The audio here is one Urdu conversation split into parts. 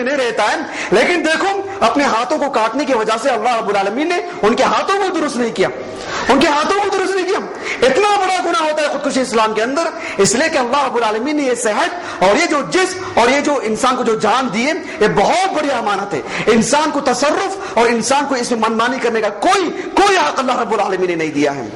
میں نہیں رہتا ہے، لیکن دیکھو اپنے ہاتھوں کو کاٹنے کی وجہ سے اللہ رب العالمین نے ان کے ہاتھوں کو درست نہیں کیا، ان کے ہاتھوں کو درست نہیں کیا۔ اتنا بڑا گناہ ہوتا ہے خودکشی اسلام کے اندر، اس لیے کہ اللہ رب العالمین نے یہ صحت اور یہ جو جسم اور یہ جو انسان کو جو جان دیے، یہ بہت بڑی امانت ہے۔ انسان کو تصرف اور انسان کو اس میں منمانی کرنے کا کوئی حق اللہ رب العالمین نے نہیں دیا ہے۔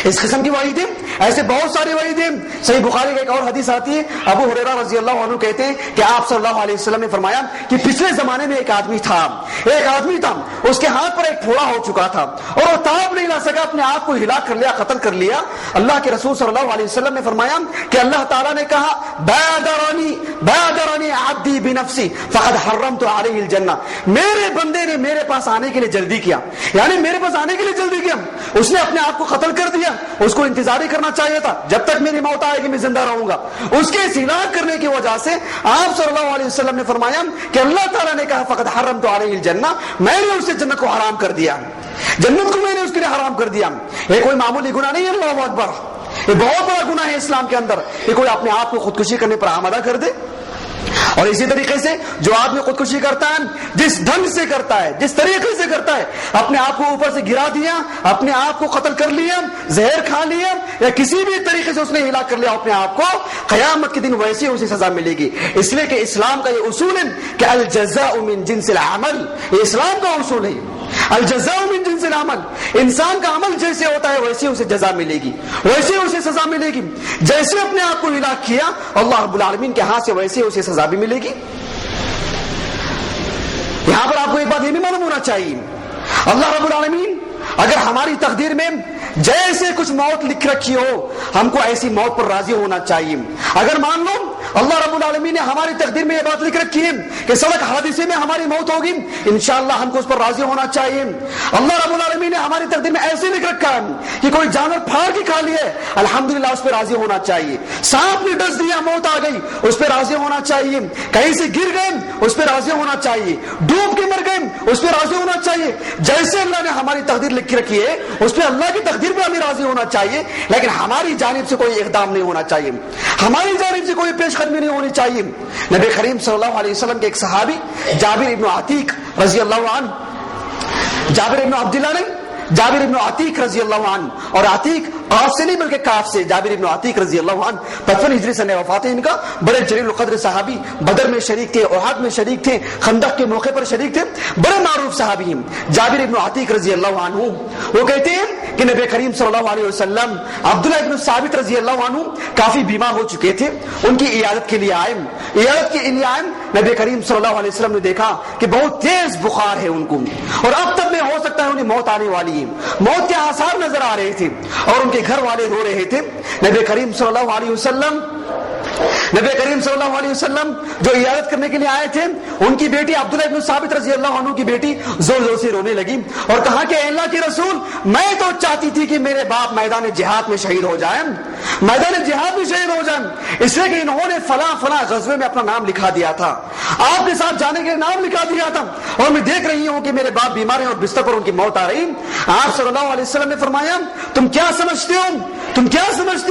اس قسم کی وعیدیں، ایسے بہت سارے وعیدیں۔ صحیح بخاری کا ایک اور حدیث آتی ہے، ابو ہریرہ رضی اللہ عنہ کہتے ہیں کہ آپ صلی اللہ علیہ وسلم نے فرمایا کہ پچھلے زمانے میں ایک آدمی تھا، اس کے ہاتھ پر ایک پھوڑا ہو چکا تھا اور وہ تاب نہیں لا سکا، اپنے آپ کو ہلاک کر لیا، قتل کر لیا۔ اللہ کے رسول صلی اللہ علیہ وسلم نے فرمایا کہ اللہ تعالیٰ نے کہا بادرنی عبدی بنفسی فقد حرمت علیہ الجنہ، میرے بندے نے میرے پاس آنے کے لیے جلدی کیا، یعنی میرے پاس آنے کے لیے جلدی کیا، اس نے اپنے آپ کو قتل کر دیا۔ اس کو انتظار ہی کرنا چاہیے تھا جب تک میری موت آئے گی میں زندہ رہوں گا۔ اس کے اس ہلاک کرنے کی وجہ سے آپ صلی اللہ علیہ وسلم نے فرمایا کہ اللہ تعالیٰ نے کہا فقد حرمت علیہ الجنہ، میں نے اسے جنت کو حرام کر دیا، جنت کو میں نے اس کے لیے حرام کر دیا۔ یہ کوئی معمولی گناہ نہیں ہے، اللہ اکبر، یہ بہت بڑا گناہ ہے اسلام کے اندر۔ یہ کوئی اپنے آپ کو خودکشی کرنے پر آمادہ کر دے۔ اور اسی طریقے سے جو آدمی خودکشی کرتا ہے، جس ڈھنگ سے کرتا ہے، جس طریقے سے کرتا ہے، اپنے آپ کو اوپر سے گرا دیا، اپنے آپ کو قتل کر لیا، زہر کھا لیا، یا کسی بھی طریقے سے اس نے ہلاک کر لیا اپنے آپ کو، قیامت کے دن ویسے اسے سزا ملے گی۔ اس لیے کہ اسلام کا یہ اصول ہے کہ الجزاء من جنس العمل، یہ اسلام کا اصول ہے، الجزاء من جنس العمل، انسان کا عمل جیسے ہوتا ہے ویسے اسے جزا ملے گی، ویسے اسے سزا ملے گی۔ جیسے اپنے آپ کو ہلاک کیا اللہ رب العالمین کے ہاتھ سے ویسے اسے سزا بھی ملے گی۔ یہاں پر آپ کو ایک بات یہ بھی معلوم ہونا چاہیے، اللہ رب العالمین اگر ہماری تقدیر میں جیسے کچھ موت لکھ رکھی ہو، ہم کو ایسی موت پر راضی ہونا چاہیے۔ اگر مان لو اللہ رب العالمین نے ہماری تقدیر میں یہ بات لکھ رکھی ہے کہ سڑک حادثے میں ہماری موت ہوگی، انشاءاللہ ہم کو اس پر راضی ہونا چاہیے۔ اللہ رب العالمین نے ہماری تقدیر میں ایسے لکھ رکھا ہے کہ کوئی جانور پھاڑ کے کھا لیا، الحمدللہ اس پہ راضی ہونا چاہیے۔ سانپ نے ڈس دیا، موت آ گئی، اس پہ راضی ہونا چاہیے۔ کہیں سے گر گئے، اس پہ راضی ہونا چاہیے۔ ڈوب کے مر گئے، اس پہ راضی ہونا چاہیے۔ جیسے اللہ نے ہماری تقدیر لکھ رکھی ہے اس پہ اللہ کی تقدیر پہ ہمیں راضی ہونا چاہیے، لیکن ہماری جانب سے کوئی اقدام نہیں ہونا چاہیے، ہماری جانب سے کوئی پیش قدمی نہیں ہونی چاہیے۔ نبی کریم صلی اللہ علیہ وسلم کے ایک صحابی جابر ابن عتیق رضی اللہ عنہ، جابر ابن عبداللہ نے، جابر ابن عتیق رضی اللہ عنہ، اور عتیق قاف سے نہیں بلکہ کاف سے، جابر ابن عتیق رضی اللہ عنہ 55 ہجری سنہ وفات ہے ان کا، بڑے جلیل القدر صحابی، بدر میں شریک تھے، احد میں شریک تھے، خندق کے موقع پر شریک تھے، بڑے معروف صحابی ہیں جابر ابن عتیق رضی اللہ عنہ۔ وہ کہتے ہیں کہ نبی کریم صلی اللہ علیہ وسلم عبداللہ ابن ثابت رضی اللہ عنہ کافی بیمار ہو چکے تھے، ان کی عیادت کے لیے آئے، عیادت کے لیے آئے، نبی کریم صلی اللہ علیہ وسلم نے دیکھا کہ بہت تیز بخار ہے ان کو، اور اب تک میں ہو سکتا ہے انہیں موت آنے والی ہے، موت کے آثار نظر آ رہے تھے، اور ان کے گھر والے رو رہے تھے۔ نبی کریم صلی اللہ علیہ وسلم جو عیادت کرنے کے لیے آئے تھے، ان کی بیٹی عبداللہ ابن ثابت رضی اللہ عنہ کی بیٹی زور زور سے رونے لگی اور کہا کہ اے اللہ کے رسول، میں تو چاہتی تھی کہ میرے باپ میدان جہاد میں شہید ہو جائیں، میدان جہاد میں شہید ہو جائیں، اس لیے کہ انہوں نے فلاں فلاں غزوے میں اپنا نام لکھا دیا تھا، آپ کے ساتھ جانے کے لیے نام لکھا دیا تھا، اور میں دیکھ رہی ہوں کہ میرے باپ بیمار ہیں اور بستر پر ان کی موت آ رہی۔ آپ صلی اللہ علیہ وسلم نے فرمایا تم کیا سمجھتے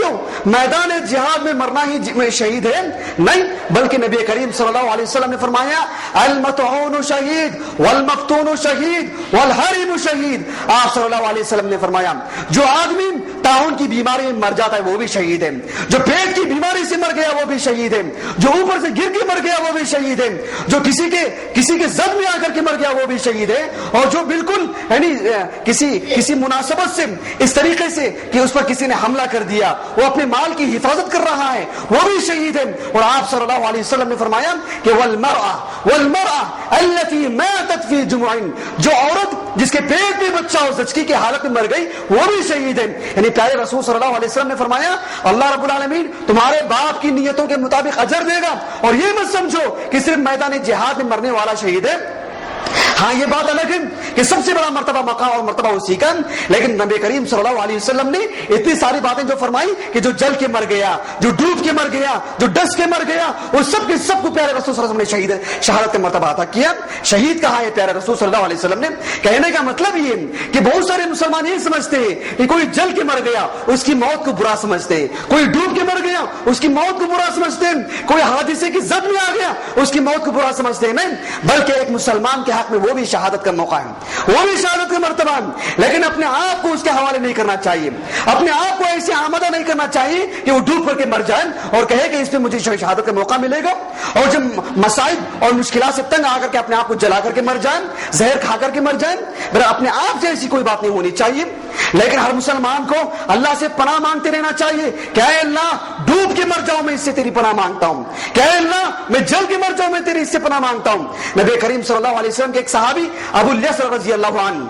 ہو میدان جہاد میں مرنا ہی میں شہید ہے؟ نہیں، بلکہ نبی کریم صلی اللہ علیہ وسلم نے فرمایا المطعون شہید والمفتون شہید والحرم شہید۔ آپ صلی اللہ علیہ وسلم نے فرمایا جو آدمی طاعون کی بیماری میں مر جاتا ہے وہ بھی شہید ہے، جو پیٹ کی بیماری سے مر گیا وہ بھی شہید ہے، جو اوپر سے گر کے مر گیا وہ بھی شہید ہے، جو کسی کے زد میں آ کر کے مر گیا وہ بھی شہید ہے، اور جو بالکل یعنی کسی مناسبت سے اس طریقے سے کہ اس پر کسی نے حملہ کر دیا، وہ اپنے مال کی حفاظت کر رہا ہے وہ بھی شہید ہے۔ اور آپ صلی اللہ علیہ وسلم نے فرمایا کہ والمرأة التي ماتت في جمع، جو عورت جس کے پیٹ میں بچہ ہو زچگی کی حالت میں مر گئی وہ بھی شہید ہے۔ یعنی پیارے رسول صلی اللہ علیہ وسلم نے فرمایا اللہ رب العالمین تمہارے باپ کی نیتوں کے مطابق اجر دے گا، اور یہ مت سمجھو کہ صرف میدان جہاد میں مرنے والا شہید ہے، ہاں یہ بات الگ ہے کہ سب سے بڑا مرتبہ مقام اور مرتبہ اسی کا، لیکن نبی کریم صلی اللہ علیہ وسلم نے اتنی ساری باتیں جو فرمائی کہ جو جل کے مر گیا، جو ڈوب کے مر گیا، جو ڈس کے مر گیا، وہ سب کے سب کو پیارے رسول صلی اللہ علیہ وسلم نے شہادت کا مرتبہ عطا کیا۔ شہید کہا ہے پیارے رسول صلی اللہ علیہ وسلم نے؟ کہنے کا مطلب یہ کہ بہت سارے مسلمان یہ سمجھتے ہیں کہ کوئی جل کے مر گیا اس کی موت کو برا سمجھتے ہیں، کوئی ڈوب کے مر گیا اس کی موت کو برا سمجھتے ہیں، کوئی حادثے کی زد میں آ گیا اس کی موت کو برا سمجھتے ہیں۔ نہیں، بلکہ ایک مسلمان کے حق میں وہ بھی شہادت کا موقع ہے، وہ بھی شہادت کا مرتبہ ہے، لیکن اپنے آپ کو اس کے حوالے نہیں کرنا چاہیے، اپنے آپ کو ایسے آمدہ نہیں کرنا چاہیے کہ وہ ڈوب کر کے مر جائے اور کہے کہ اس پہ مجھے شہادت کا موقع ملے گا، اور جب مصائب اور مشکلات سے تنگ آ کر کے اپنے آپ کو جلا کر کے مر جائیں، زہر کھا کر کے مر جائیں۔ اپنے آپ سے ایسی کوئی بات نہیں ہونی چاہیے، لیکن ہر مسلمان کو اللہ سے پناہ مانگتے رہنا چاہیے کہ اے اللہ ڈوب کے مر جاؤں میں اس سے تیری پناہ مانگتا ہوں، کہ اے اللہ میں جل کے مر جاؤں میں تیری اس سے پناہ مانگتا ہوں۔ نبی کریم صلی اللہ علیہ وسلم کے ایک صحابی ابو الیسر رضی اللہ عنہ،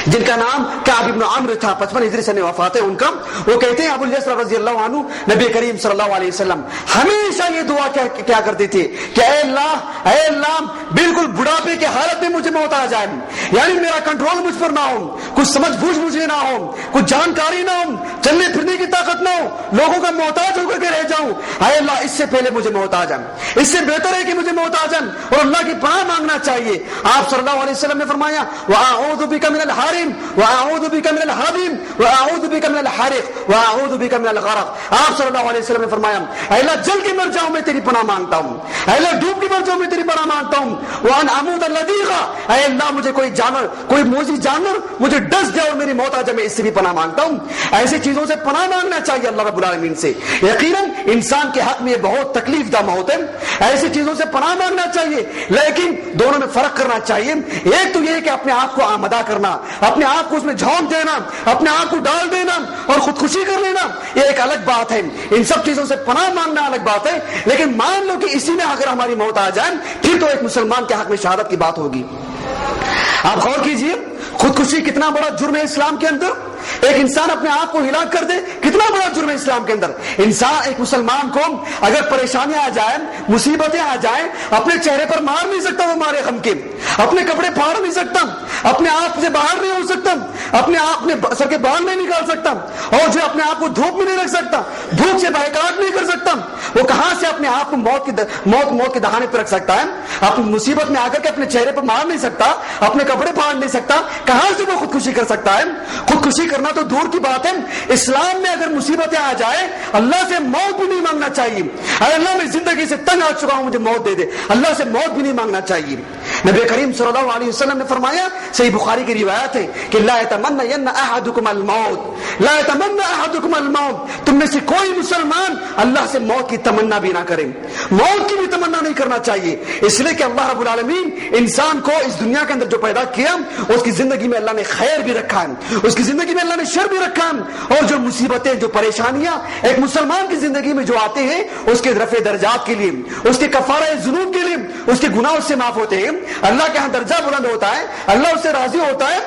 جن کا نام کعب بن عمرو تھا، 55 ہجری سے وفات ہے ان کا، وہ کہتے ہیں ابو الیسر رضی اللہ عنہ نبی کریم صلی اللہ علیہ وسلم ہمیشہ یہ دعا کیا کرتے تھے کہ اے اللہ بالکل بڑھاپے کے حالت میں مجھے موت آ جائے، یعنی میرا کنٹرول مجھ پر نہ ہو، کچھ سمجھ بوجھ مجھے نہ ہو، کچھ جانکاری نہ ہو، چلنے پھرنے کی طاقت نہ ہو، لوگوں کا محتاج ہو کر کے رہ جاؤں، اے اللہ اس سے پہلے مجھے موت آ جائے، اس سے بہتر ہے کہ مجھے موت آ جائے، اور اللہ کی پناہ مانگنا چاہیے۔ آپ صلی اللہ علیہ وسلم نے فرمایا وَأَعُوذُ بِكَ من الحرم وأعوذ بك من الهدم وأعوذ بك من الحرق وأعوذ بك من الغرق۔ آپ صلی اللہ علیہ وسلم نے فرمایا اے اللہ جل کے مر جاؤں میں تیری پناہ مانگتا ہوں، اے اللہ ڈوب کے مر جاؤں میں تیری پناہ مانگتا ہوں، وأن أموت لديغا، اے اللہ مجھے کوئی جانور، کوئی موذی جانور مجھے ڈس جائے اور میری موت آ جائے، میں اس سے بھی پناہ مانگتا ہوں۔ ایسی چیزوں سے پناہ مانگنا چاہیے اللہ رب العالمین سے۔ یقیناً انسان کے حق میں یہ بہت تکلیف دہ موت ہے، ایسی چیزوں سے پناہ مانگنا چاہیے، لیکن دونوں میں فرق کرنا چاہیے۔ ایک تو یہ ہے کہ اپنے آپ کو آمدہ کرنا، اپنے آپ کو اس میں جھونک دینا، اپنے آپ کو ڈال دینا اور خودکشی کر لینا، یہ ایک الگ بات ہے۔ ان سب چیزوں سے پناہ مانگنا الگ بات ہے، لیکن مان لو کہ اسی میں اگر ہماری موت آ جائے پھر تو ایک مسلمان کے حق میں شہادت کی بات ہوگی۔ آپ غور کیجئے خودکشی کتنا بڑا جرم ہے اسلام کے اندر، ایک انسان اپنے آپ کو ہلاک کر دے کتنا بڑا جرم ہے اسلام کے اندر۔ انسان ایک مسلمان کو اگر پریشانیاں آ جائیں، مصیبتیں آ جائیں، اپنے چہرے پر مار نہیں سکتا وہ مارے غم کے، اپنے کپڑے پھاڑ نہیں سکتا، اپنے آپ سے باہر نہیں ہو سکتا، اپنے آپ میں سر کے بال نہیں نکال سکتا، اور جو اپنے آپ کو دھوپ میں نہیں رکھ سکتا، بھوک سے بہکاٹ نہیں کر سکتا، وہ کہاں سے اپنے آپ کو موت کے دہانے پہ رکھ سکتا ہے؟ اپنی مصیبت میں آ کر کے اپنے چہرے پر مار نہیں سکتا، اپنے کپڑے پھاڑ نہیں سکتا، کہاں سے وہ خودکشی کر سکتا ہے؟ خودکشی کرنا تو دور کی بات ہے، اسلام میں اگر مصیبتیں آ جائے اللہ سے موت بھی نہیں مانگنا چاہیے۔ اے اللہ میں زندگی سے تنگ آ چکا ہوں، مجھے موت دے دے، اللہ سے موت بھی نہیں مانگنا چاہیے۔ نبی کریم صلی اللہ علیہ وسلم نے فرمایا، صحیح بخاری کی روایت ہے کہ لا يتمنين احدكم الموت، لا يتمنى احدكم الموت، تم میں سے کوئی مسلمان اللہ سے موت کی تمنا بھی نہ کرے، موت کی بھی تمنا نہیں کرنا چاہیے، اس لیے کہ اللہ رب العالمین انسان کو اس دنیا کے اندر جو پیدا کیا اس کی زندگی میں اللہ نے خیر بھی رکھا ہے، اس کی زندگی میں اللہ نے شر بھی رکھا ہے، اور جو مصیبتیں جو پریشانیاں ایک مسلمان کی زندگی میں جو آتے ہیں اس کے رفع درجات کے لیے، اس کے کفارہ ذنوب کے لیے، اس کے گناہ اس سے معاف ہوتے ہیں، اللہ کے ہاں درجہ بلند ہوتا ہے، اللہ اس سے راضی ہوتا ہے،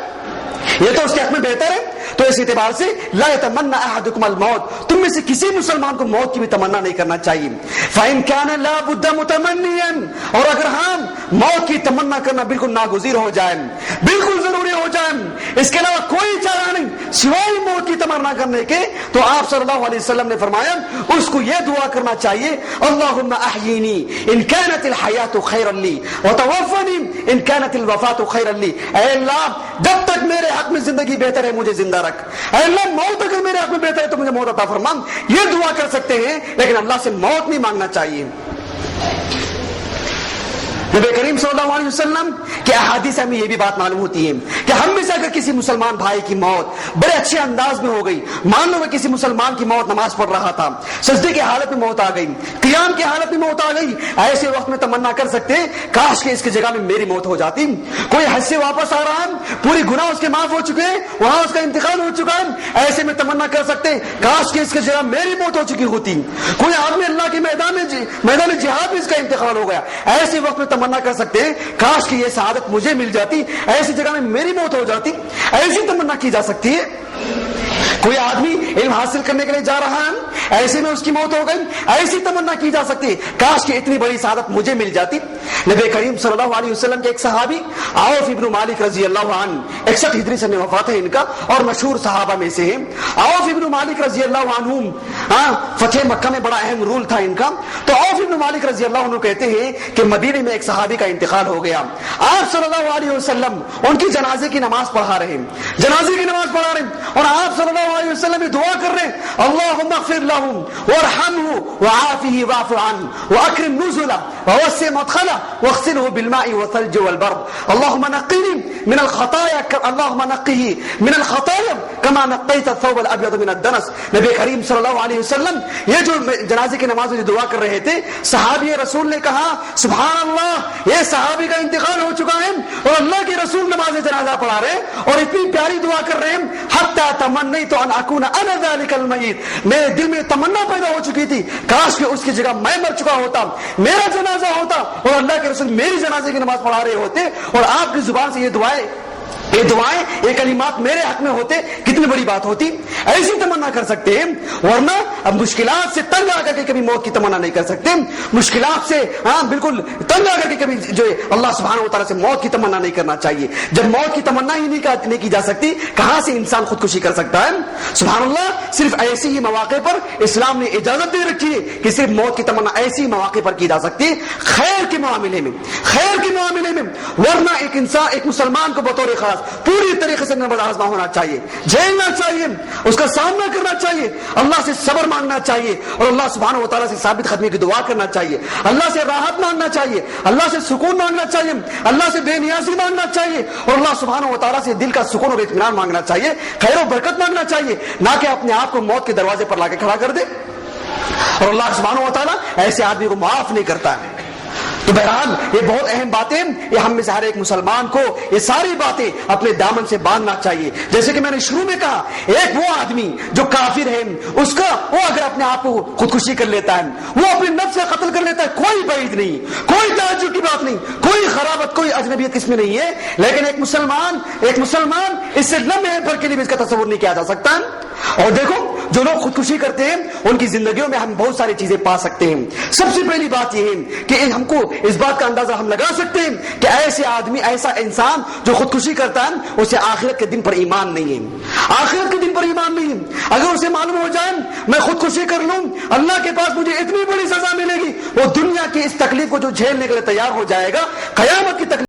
یہ تو اس کے حق میں بہتر ہے۔ تو اس اعتبار سے لا يتمنى احدكم الموت، تم میں سے کسی مسلمان کو موت کی بھی تمنا نہیں کرنا چاہیے۔ فإن كان لا بد متمنيا، اور اگر ہم موت کی تمنا کرنا بالکل ناگزیر ہو جائے، بالکل ضروری ہو جائے، اس کے علاوہ کوئی چارہ نہیں سوائے موت کی تمنا کرنے کے، تو آپ صلی اللہ علیہ وسلم نے فرمایا اس کو یہ دعا کرنا چاہیے اللهم احيني ان كانت الحیات خیرا لی وتوفني ان كانت الوفاة خیرا لی، اے اللہ جب تک میرے حق میں زندگی بہتر ہے مجھے زندہ رکھ، اے اللہ موت اگر میرے حق میں بہتر ہے تو مجھے موت عطا فرما، یہ دعا کر سکتے ہیں، لیکن اللہ سے موت نہیں مانگنا چاہیے۔ نبی کریم صلی اللہ علیہ وسلم کے احادیث ہمیں یہ بھی بات معلوم ہوتی ہے کہ ہم میں سے اگر کسی مسلمان بھائی کی موت بڑے اچھے انداز میں ہو گئی، مان لو کہ کسی مسلمان کی موت نماز پڑھ رہا تھا، سجدے کی حالت میں موت آ گئی، قیام کی حالت میں موت آ گئی، ایسے وقت میں تمنا کر سکتے کاش کہ اس کی جگہ میں میری موت ہو جاتی، کوئی حج سے واپس آ رہا ہے، پوری گناہ اس کے معاف ہو چکے ہیں، وہاں اس کا انتقال ہو چکا ہے، ایسے میں تمنا کر سکتے کاش کہ اس کی جگہ میری موت ہو چکی ہوتی، کوئی آدمی اللہ کے میدان جہاد میں اس کا انتقال ہو گیا، ایسے وقت میں تمنا کر سکتے ہیں کاش کہ یہ سعادت مجھے مل جاتی، ایسی جگہ میں میری موت ہو جاتی، ایسی تمنا کی جا سکتی ہے۔ کوئی آدمی علم حاصل کرنے کے لیے جا رہا ہے, ایسے میں اس کی موت ہو گئی. ایسی تمنا کی جا سکتی, کاش کہ اتنی بڑی سعادت مجھے مل جاتی. نبی کریم صلی اللہ علیہ وسلم کے ایک صحابی عوف ابن مالک رضی اللہ عنہ, 61 ہجری سے وفات ہے ان کا, اور مشہور صحابہ میں سے ہیں. عوف ابن مالک رضی اللہ عنہ, فتح مکہ میں بڑا اہم رول تھا ان کا. تو عوف ابن مالک رضی اللہ عنہ کہتے ہیں کہ مدینے میں ایک صحابی کا انتقال ہو گیا. آپ صلی اللہ علیہ وسلم ان کی جنازے کی نماز پڑھا رہے ہیں, جنازے کی نماز پڑھا رہے ہیں, اور آپ صلی اللہ علیہ وسلم دعا کر رہے ہیں, اللہم اغفر لہم وارحمہ وعافہ واعف عنہ واکرم نزلہ ووسع مدخلہ واغسلہ بالماء والثلج والبرد اللہم نقنی من الخطایا اللہم نقہ من الخطایا کما نقیت الثوب الابیض من الدنس. نبی کریم صلی اللہ علیہ وسلم یہ جو جنازے کی نماز میں دعا کر رہے تھے, صحابی رسول نے کہا سبحان اللہ, یہ صحابی کا انتقال ہو چکا ہے اور اللہ کے رسول نماز جنازہ پڑھا رہے ہیں اور اتنی پیاری دعا کر رہے ہیں, حتی تمنیت ان اکون انا ذلک المیت, میرے دل میں تمنا پیدا ہو چکی تھی کاش کہ اس کی جگہ میں مر چکا ہوتا, میرا جنازہ ہوتا اور اللہ کے رسول میری جنازے کی نماز پڑھا رہے ہوتے اور آپ کی زبان سے یہ دعائیں یہ کلمات میرے حق میں ہوتے, کتنی بڑی بات ہوتی. ایسی تمنا کر سکتے ہیں, ورنہ اب مشکلات سے تنگ آ کر کے کبھی موت کی تمنا نہیں کر سکتے. مشکلات سے بالکل تنگ آ کر کے کبھی جو اللہ سبحانہ و تعالیٰ سے موت کی تمنا نہیں کرنا چاہیے. جب موت کی تمنا ہی نہیں کی جا سکتی, کہاں سے انسان خودکشی کر سکتا ہے؟ سبحان اللہ, صرف ایسے ہی مواقع پر اسلام نے اجازت دے رکھی ہے کہ صرف موت کی تمنا ایسی ہی مواقع پر کی جا سکتی ہے, خیر کے معاملے میں, خیر کے معاملے میں. ورنہ ایک انسان, ایک مسلمان کو بطور خاص پوری طریقے سے نماز ہونا چاہیے, جھیلنا چاہیے, اس کا سامنا کرنا چاہیے, اللہ سے صبر مانگنا چاہیے اور اللہ سبحانہ و تعالیٰ سے ثابت قدمی کی دعا کرنا چاہیے, اللہ سے راحت مانگنا چاہیے, اللہ سے سکون مانگنا چاہیے, اللہ سے بے نیازی مانگنا چاہیے اور اللہ سبحانہ و تعالیٰ سے دل کا سکون اور اطمینان مانگنا چاہیے, خیر و برکت مانگنا چاہیے, نہ کہ اپنے آپ کو موت کے دروازے پر لا کے کھڑا کر دے. اور اللہ سبحانہ و تعالیٰ ایسے آدمی کو معاف نہیں کرتا ہے. تو بہرحال یہ بہت اہم باتیں, یہ ہم میں سے ہر ایک مسلمان کو یہ ساری باتیں اپنے دامن سے باندھنا چاہیے. جیسے کہ میں نے شروع میں کہا, ایک وہ آدمی جو کافر ہے, اس کا وہ اگر اپنے آپ کو خودکشی کر لیتا ہے, وہ اپنے نفس سے قتل کر لیتا ہے, کوئی بعید نہیں, کوئی تعجب کی بات نہیں, کوئی خرابت, کوئی اجنبیت اس میں نہیں ہے. لیکن ایک مسلمان اس سے لمحے بھر کے لیے اس کا تصور نہیں کیا جا سکتا. اور دیکھو جو لوگ خودکشی کرتے ہیں ان کی زندگیوں میں ہم بہت ساری چیزیں پا سکتے ہیں. سب سے پہلی بات یہ ہے کہ ہم کو اس بات کا اندازہ ہم لگا سکتے ہیں کہ ایسے آدمی, ایسا انسان جو خودکشی کرتا ہے اسے آخرت کے دن پر ایمان نہیں ہے, آخرت کے دن پر ایمان نہیں ہے. اگر اسے معلوم ہو جائے میں خودکشی کر لوں, اللہ کے پاس مجھے اتنی بڑی سزا ملے گی, وہ دنیا کی اس تکلیف کو جو جھیلنے کے لیے تیار ہو جائے گا, قیامت کی تکلیف